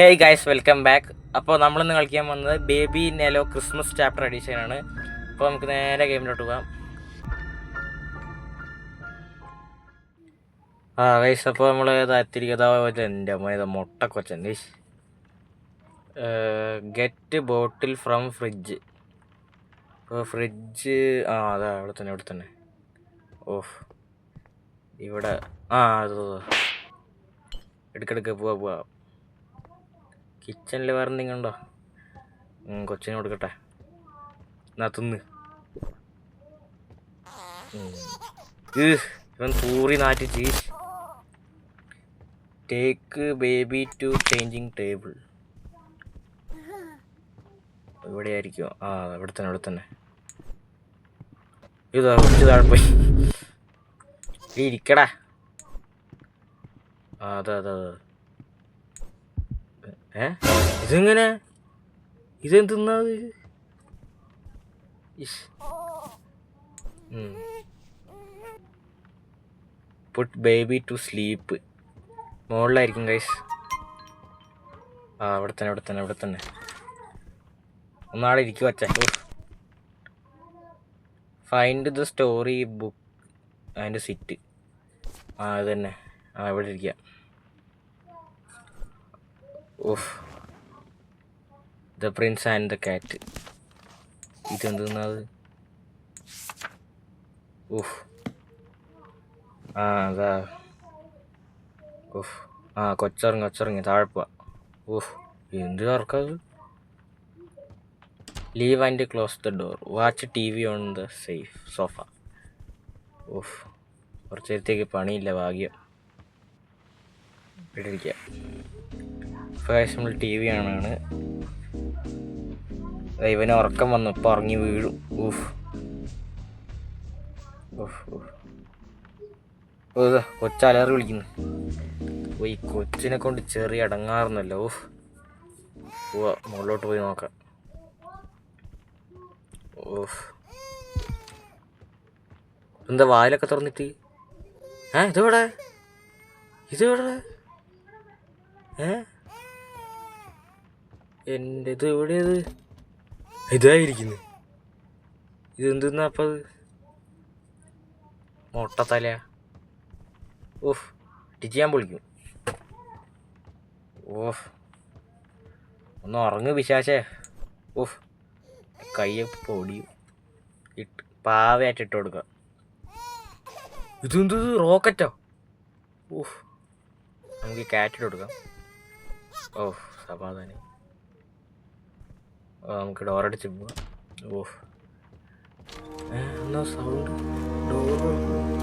Hey guys, welcome back. അപ്പോൾ നമ്മളിന്ന് കളിക്കാൻ വന്നത് baby Nelo Christmas chapter edition ആണ്. അപ്പോൾ നമുക്ക് നേരെ ഗെയിമിലോട്ട് പോകാം. ഗൈസ്, അപ്പോൾ നമ്മൾ എത്തിരിക്കുന്നത് എൻ്റെ മുട്ടക്കൊച്ചൻ guys. Get bottle from fridge. അപ്പോൾ ഫ്രിഡ്ജ് അതാ ഇവിടെ തന്നെ. ഓഹ്, ഇവിടെ അത് എടുക്കെടുക്ക പോവാ. കിച്ചണിൽ വേറെ എന്തെങ്കിലും ഉണ്ടോ? കൊച്ചിന് കൊടുക്കട്ടെ. എന്നാ തിന്ന്. ഇവൻ പൂറി നാറ്റിച്ച്. Take baby to changing table. ഇവിടെ ആയിരിക്കും. ഇവിടെ തന്നെ. ഇതാ കുറച്ച് താഴെ പോയി ഇരിക്കടാ. അതെ. ഇതെങ്ങനെ? ഇതെന്തുന്നത്? Put baby to sleep. മുകളിലായിരിക്കും ഗൈസ്. ഇവിടെ തന്നെ. ഒന്നാടെ ഇരിക്കും വച്ച. Find the story book and sit. അത് തന്നെ. ഇവിടെ ഇരിക്കാം. The Prince and the cat. ഇതെന്തുന്നത്? അതാ. കൊച്ചിറങ്ങി താഴെ പോവാ. എന്ത് തുറക്കത്? Leave and close the door. Watch T V on the sofa. കുറച്ച് നേരത്തേക്ക് പണിയില്ല, ഭാഗ്യം. ഇവിടെ ഇരിക്കുക. നമ്മൾ ടി വി കാണാണ്. ഇവന് ഉറക്കം വന്നു. ഇപ്പം ഉറങ്ങി വീഴും. കൊച്ചലറി വിളിക്കുന്നു. ഈ കൊച്ചിനെ കൊണ്ട് ചെറിയ അടങ്ങാറുന്നല്ലോ. പോവാ, മുകളിലോട്ട് പോയി നോക്കാം. എന്താ വായിലൊക്കെ തുറന്നിട്ട്? ഇതെവിടെ? എൻ്റെ ഇത് എവിടെയത്? ഇതായിരിക്കുന്നു. ഇതെന്തെന്നാ അപ്പം? അത് മുട്ടത്തല. ടിച്ച് ഞാൻ പൊളിക്കും. ഒന്ന് ഉറങ്ങ് പിശാചേ. കയ്യെ പൊടിയും. പാവയായിട്ട് ഇട്ട് കൊടുക്കുക. ഇതെന്ത് റോക്കറ്റോ? നമുക്ക് കാറ്റിട്ട് കൊടുക്കാം. സമാധാനം. നമുക്ക് ഡോറടിച്ച് പോവാം. എന്നാ സൗണ്ട്? ഡോർ